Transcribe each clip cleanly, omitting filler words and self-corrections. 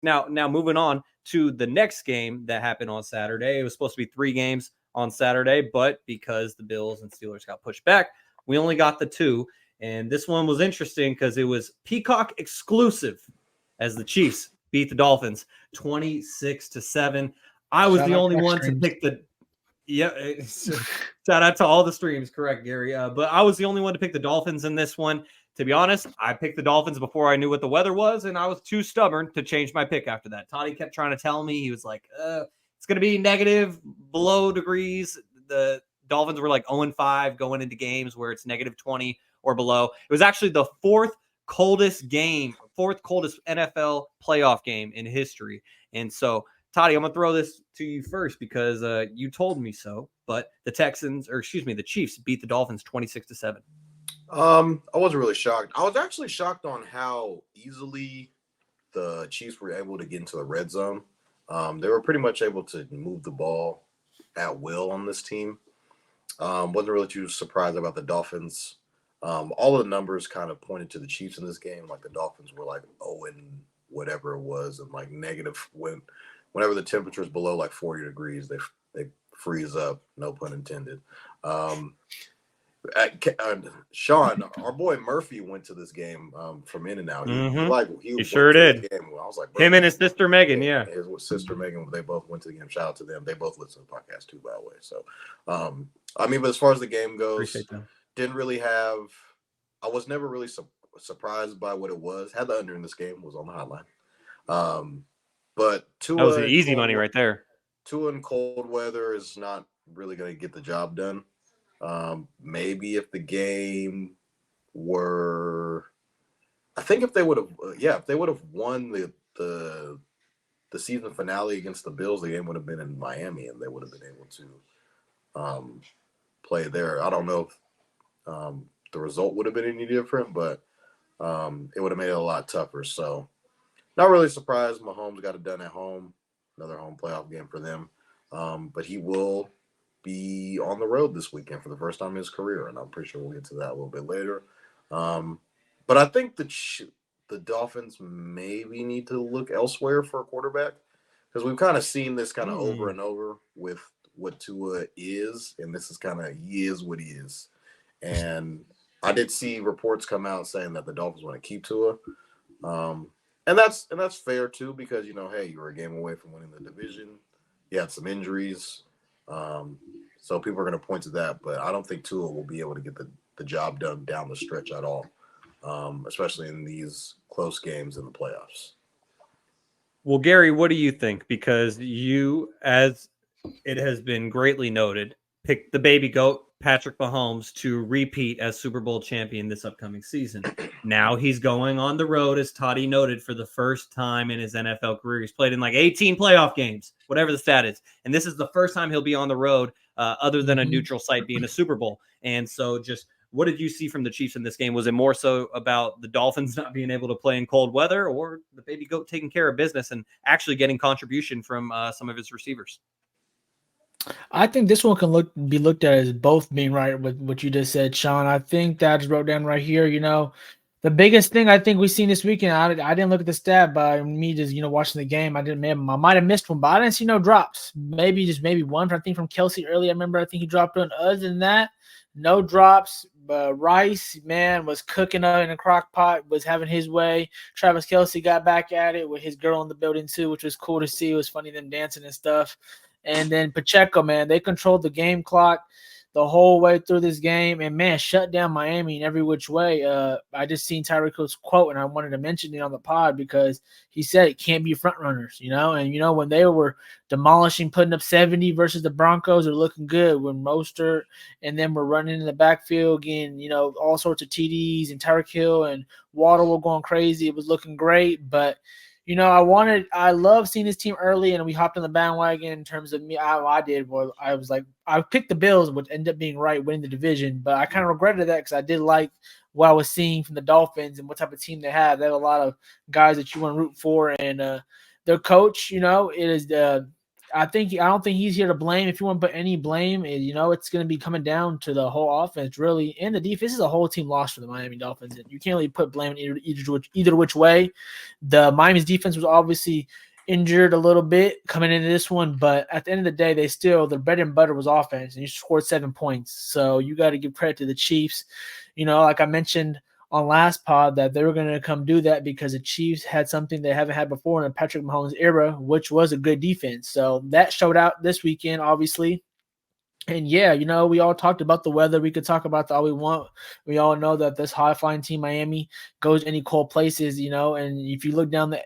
Now moving on to the next game that happened on Saturday. It was supposed to be 3 games on Saturday, but because the Bills and Steelers got pushed back, we only got the 2. And this one was interesting because it was Peacock exclusive as the Chiefs beat the Dolphins 26-7. I was the only one to pick the shout out to all the streams, correct, Gary. But I was the only one to pick the Dolphins in this one. To be honest, I picked the Dolphins before I knew what the weather was, and I was too stubborn to change my pick after that. Toddy kept trying to tell me. He was like, it's going to be negative below degrees. The Dolphins were like 0-5 going into games where it's negative 20 or below. It was actually the fourth coldest NFL playoff game in history. And so, Toddy, I'm going to throw this to you first because you told me so. But the Chiefs beat the Dolphins 26-7. I wasn't really shocked. I was actually shocked on how easily the Chiefs were able to get into the red zone. They were pretty much able to move the ball at will on this team. Wasn't really too surprised about the Dolphins. All of the numbers kind of pointed to the Chiefs in this game. Like the Dolphins were like 0 and whatever it was, and like negative whenever the temperature is below like 40 degrees, they freeze up. No pun intended. Shaun, our boy Murphy went to this game from In-N-Out. He sure did. I was like, him and his sister Megan, yeah. His sister Megan, they both went to the game. Shout out to them. They both listen to the podcast too, by the way. So, but as far as the game goes, didn't really have. I was never really surprised by what it was. Had the under in this game, was on the hotline. But Tua, that was an easy money right there. Tua in cold weather is not really going to get the job done. Maybe if the game were, I think if they would have won the season finale against the Bills, the game would have been in Miami and they would have been able to play there. I don't know if the result would have been any different, but it would have made it a lot tougher. So not really surprised. Mahomes got it done at home. Another home playoff game for them. But he will be on the road this weekend for the first time in his career, and I'm pretty sure we'll get to that a little bit later. But I think the Dolphins maybe need to look elsewhere for a quarterback because we've kind of seen this kind of over and over with what Tua is, and this is kind of he is what he is. And I did see reports come out saying that the Dolphins want to keep Tua, and that's fair too because hey, you were a game away from winning the division. You had some injuries. So people are going to point to that, but I don't think Tua will be able to get the job done down the stretch at all, especially in these close games in the playoffs. Well, Gary, what do you think? Because you, as it has been greatly noted, picked the baby goat, Patrick Mahomes, to repeat as Super Bowl champion this upcoming season. Now he's going on the road, as Toddy noted, for the first time in his NFL career. He's played in like 18 playoff games, whatever the stat is. And this is the first time he'll be on the road other than a neutral site being a Super Bowl. And so just what did you see from the Chiefs in this game? Was it more so about the Dolphins not being able to play in cold weather or the baby goat taking care of business and actually getting contribution from some of his receivers? I think this one can be looked at as both being right with what you just said, Shaun. I think that I just wrote down right here, the biggest thing I think we've seen this weekend, I didn't look at the stat, but me just, watching the game, I might have missed one, but I didn't see no drops. Maybe one, I think from Kelsey early. I think he dropped one. Other than that, no drops. Rice, man, was cooking up in a crock pot, was having his way. Travis Kelsey got back at it with his girl in the building too, which was cool to see. It was funny, them dancing and stuff. And then Pacheco, man, they controlled the game clock the whole way through this game and, man, shut down Miami in every which way. I just seen Tyreek Hill's quote, and I wanted to mention it on the pod because he said it can't be front runners, And, when they were demolishing, putting up 70 versus the Broncos, they're looking good when Mostert and then we're running in the backfield, getting, all sorts of TDs and Tyreek Hill and Waddle were going crazy. It was looking great, but – I love seeing this team early, and we hopped on the bandwagon in terms of me. I did. Well, I was like, I picked the Bills, which ended up being right, winning the division. But I kind of regretted that because I did like what I was seeing from the Dolphins and what type of team they have. They have a lot of guys that you want to root for, and their coach, it is I don't think he's here to blame. If you want to put any blame, it's going to be coming down to the whole offense, really, and the defense. This is a whole team loss for the Miami Dolphins, and you can't really put blame either which way. The Miami's defense was obviously injured a little bit coming into this one, but at the end of the day, their bread and butter was offense, and you scored 7 points. So you got to give credit to the Chiefs. Like I mentioned on last pod, that they were going to come do that because the Chiefs had something they haven't had before in the Patrick Mahomes era, which was a good defense. So that showed out this weekend, obviously. And yeah, we all talked about the weather. We could talk about that all we want. We all know that this high-flying team, Miami, goes any cold places, and if you look down the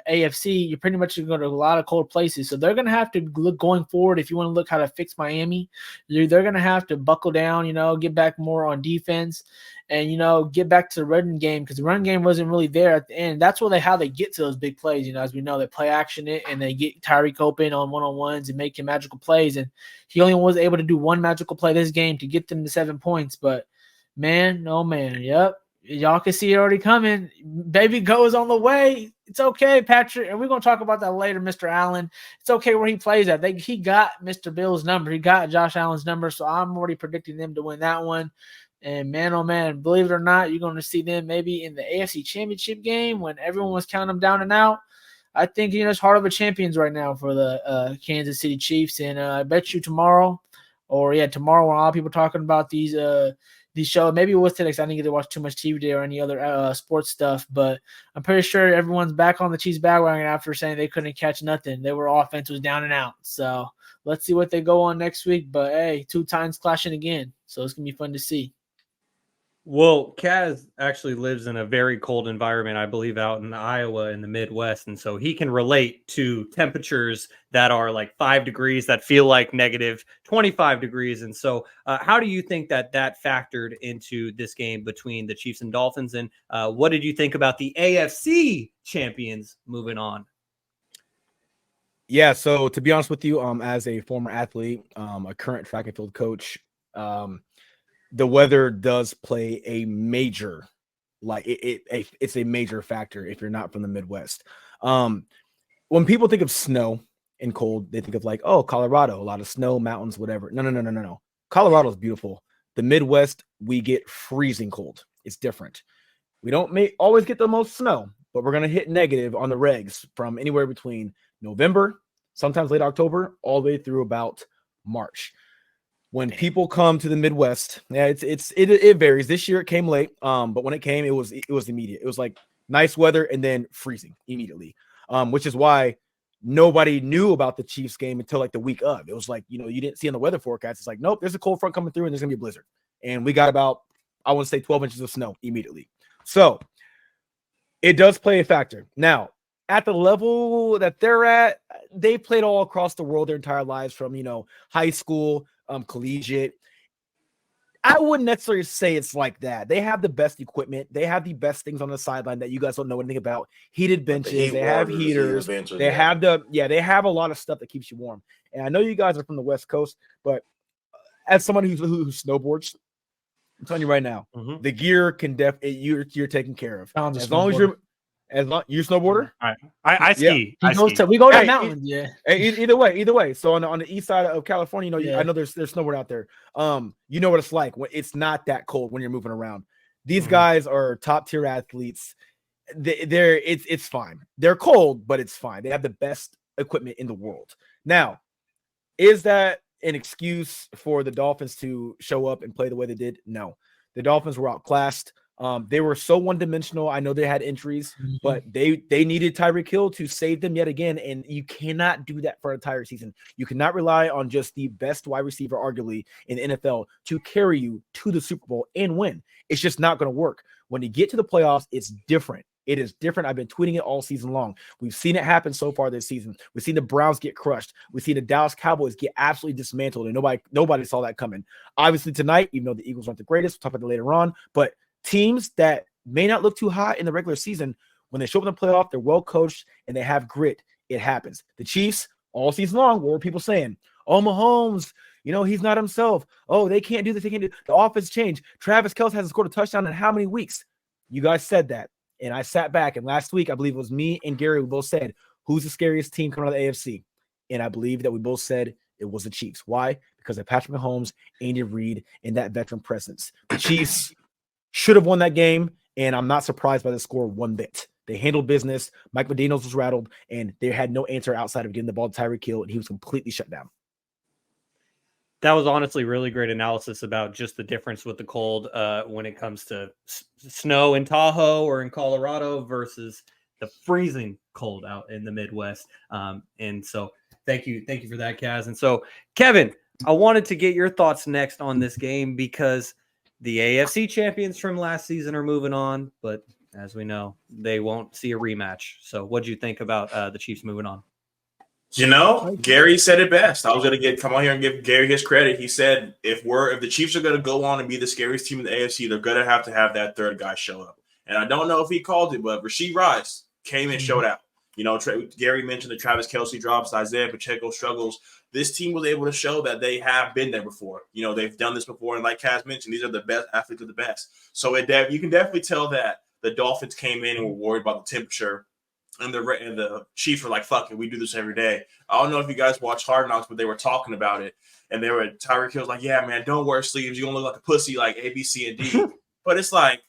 AFC, you're pretty much going to go to a lot of cold places. So they're going to have to look going forward. If you want to look how to fix Miami, they're going to have to buckle down, get back more on defense and, get back to the running game, because the running game wasn't really there at the end. That's how they get to those big plays. As we know, they play action it and they get Tyreek open on one-on-ones and making magical plays. And he only was able to do one magical play this game to get them to 7 points. But man, oh man, yep. Y'all can see it already coming. Baby goes on the way. It's okay, Patrick. And we're going to talk about that later, Mr. Allen. It's okay where he plays at. He got Mr. Bill's number. He got Josh Allen's number. So I'm already predicting them to win that one. And man, oh man, believe it or not, you're going to see them maybe in the AFC Championship game when everyone was counting them down and out. I think, it's heart of a champions right now for the Kansas City Chiefs. And I bet you tomorrow when a lot of people talking about these shows, maybe it was today because I didn't get to watch too much TV today or any other sports stuff, but I'm pretty sure everyone's back on the Chiefs bandwagon after saying they couldn't catch nothing. Their offense was down and out. So let's see what they go on next week. But hey, 2 times clashing again. So it's going to be fun to see. Well, Kaz actually lives in a very cold environment, I believe, out in Iowa in the Midwest. And so he can relate to temperatures that are like 5 degrees that feel like negative 25 degrees. And so how do you think that factored into this game between the Chiefs and Dolphins? And what did you think about the AFC champions moving on? Yeah, so to be honest with you, as a former athlete, a current track and field coach, the weather does play a major, it's a major factor if you're not from the Midwest. When people think of snow and cold, they think of like, oh, Colorado, a lot of snow, mountains, whatever. No. Colorado's beautiful. The Midwest, we get freezing cold. It's different. We don't always get the most snow, but we're going to hit negative on the regs from anywhere between November, sometimes late October, all the way through about March. When people come to the Midwest, yeah, it varies. This year it came late, but when it came, it was immediate. It was like nice weather and then freezing immediately, which is why nobody knew about the Chiefs game until like the week of. It was like, you didn't see on the weather forecast. It's like, nope, there's a cold front coming through and there's gonna be a blizzard, and we got about, I want to say, 12 inches of snow immediately. So it does play a factor. Now, at the level that they're at, they played all across the world their entire lives, from high school, collegiate. I wouldn't necessarily say it's like that. They have the best equipment. They have the best things on the sideline that you guys don't know anything about. Heated benches. They have heaters. They have they have a lot of stuff that keeps you warm. And I know you guys are from the West Coast, but as someone who snowboards, I'm telling you right now, the gear can you're taken care of. As long as you're snowboarder. I ski. Yeah. We go to mountains. Yeah. Either way. So on the east side of California, I know there's snowboard out there. You know what it's like when it's not that cold when you're moving around. These guys are top tier athletes. It's fine. They're cold, but it's fine. They have the best equipment in the world. Now, is that an excuse for the Dolphins to show up and play the way they did? No. The Dolphins were outclassed. They were so one-dimensional. I know they had injuries, but they needed Tyreek Hill to save them yet again, and you cannot do that for an entire season. You cannot rely on just the best wide receiver, arguably, in the NFL to carry you to the Super Bowl and win. It's just not going to work. When you get to the playoffs, it's different. It is different. I've been tweeting it all season long. We've seen it happen so far this season. We've seen the Browns get crushed. We've seen the Dallas Cowboys get absolutely dismantled, and nobody saw that coming. Obviously, tonight, even though the Eagles aren't the greatest, we'll talk about that later on, but teams that may not look too hot in the regular season, when they show up in the playoff, they're well coached and they have grit. It happens. The Chiefs, all season long, what were people saying? Oh, Mahomes, he's not himself. Oh, they can't do this. They can't do the offense change. Travis Kelce hasn't scored a touchdown in how many weeks? You guys said that. And I sat back, and last week, I believe it was me and Garry, we both said, who's the scariest team coming out of the AFC? and I believe that we both said it was the Chiefs. Why? Because of Patrick Mahomes, Andy Reid, and that veteran presence. The Chiefs should have won that game, and I'm not surprised by the score one bit. They handled business. Mike McDaniels was rattled, and they had no answer outside of getting the ball to Tyreek Hill, and he was completely shut down. That was honestly really great analysis about just the difference with the cold when it comes to snow in Tahoe or in Colorado versus the freezing cold out in the Midwest. And so thank you for that, Kaz. And so, Kevin, I wanted to get your thoughts next on this game because the AFC champions from last season are moving on, but as we know, they won't see a rematch. So what do you think about the Chiefs moving on? You know, Garry said it best. I was going to come on here and give Garry his credit. He said if the Chiefs are going to go on and be the scariest team in the AFC, they're going to have that third guy show up. And I don't know if he called it, but Rashee Rice came and showed out. You know, Garry mentioned the Travis Kelce drops, Isaiah Pacheco struggles. This team was able to show that they have been there before. You know, they've done this before. And like Kaz mentioned, these are the best athletes of the best. So you can definitely tell that the Dolphins came in and were worried about the temperature. And the Chiefs were like, fuck it, we do this every day. I don't know if you guys watch Hard Knocks, but they were talking about it. And Tyreek Hill's like, yeah, man, don't wear sleeves. You're going to look like a pussy like A, B, C, and D. But it's like,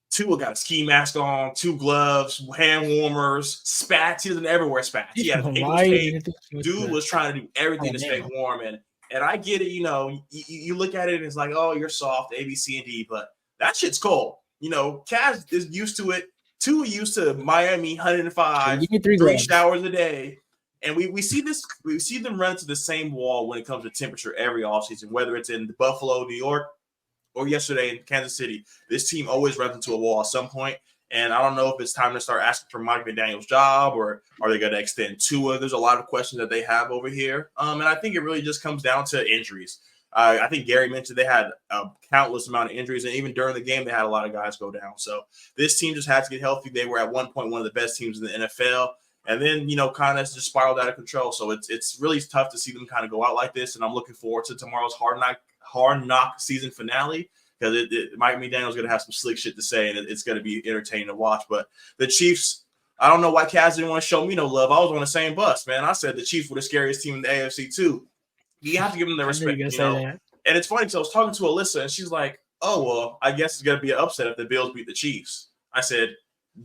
Tua got a ski mask on, 2 gloves, hand warmers, spats. He doesn't ever wear spats. He had a dude was trying to do everything to stay warm. And I get it, you know, you look at it and it's like, oh, you're soft, A, B, C, and D. But that shit's cold. You know, Kaz is used to it. Tua used to Miami 105, 3 showers a day. And we see them run to the same wall when it comes to temperature every offseason, whether it's in Buffalo, New York, or yesterday in Kansas City. This team always runs into a wall at some point. And I don't know if it's time to start asking for Mike McDaniel's job or are they going to extend Tua? There's a lot of questions that they have over here. And I think it really just comes down to injuries. I think Garry mentioned they had a countless amount of injuries, and even during the game, they had a lot of guys go down. So this team just had to get healthy. They were at one point one of the best teams in the NFL, and then, you know, kind of just spiraled out of control. So it's really tough to see them kind of go out like this, and I'm looking forward to tomorrow's Hard Knock season finale because Mike McDaniel's going to have some slick shit to say, and it's going to be entertaining to watch. But the Chiefs, I don't know why Kaz didn't want to show me no love. I was on the same bus, man. I said the Chiefs were the scariest team in the AFC too. You have to give them the respect, you know. And it's funny because I was talking to Alyssa, and she's like, "Oh well, I guess it's gonna be an upset if the Bills beat the Chiefs." I said,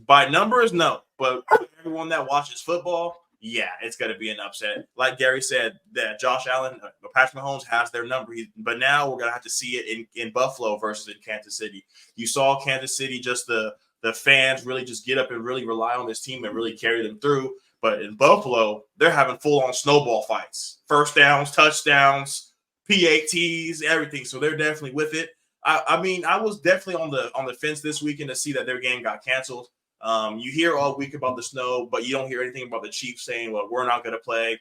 "By numbers, no, but everyone that watches football, yeah, it's gonna be an upset." Like Garry said, that Josh Allen, Patrick Mahomes has their number, but now we're gonna have to see it in Buffalo versus in Kansas City. You saw Kansas City, just the fans really just get up and really rely on this team and really carry them through. But in Buffalo, they're having full-on snowball fights. First downs, touchdowns, PATs, everything. So they're definitely with it. I mean, I was definitely on the fence this weekend to see that their game got canceled. You hear all week about the snow, but you don't hear anything about the Chiefs saying, well, we're not going to play.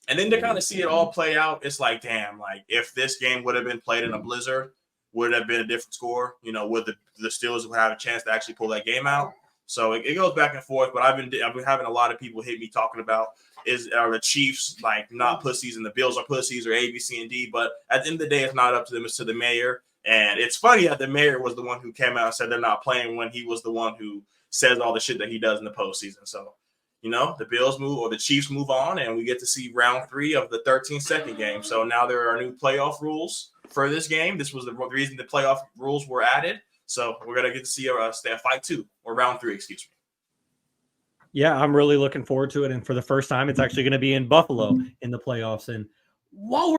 And then to kind of see it all play out, it's like, damn, like if this game would have been played in a blizzard, would it have been a different score? You know, would the Steelers have a chance to actually pull that game out? So it goes back and forth, but I've been having a lot of people hit me talking about are the Chiefs like not pussies and the Bills are pussies or A, B, C, and D. But at the end of the day, it's not up to them; it's to the mayor. And it's funny that the mayor was the one who came out and said they're not playing when he was the one who says all the shit that he does in the postseason. So, you know, the Bills move or the Chiefs move on, and we get to see round 3 of the 13-second game. So now there are new playoff rules for this game. This was the reason the playoff rules were added. So we're going to get to see a fight 2 or round 3, excuse me. Yeah, I'm really looking forward to it. And for the first time, it's actually going to be in Buffalo in the playoffs. And while we're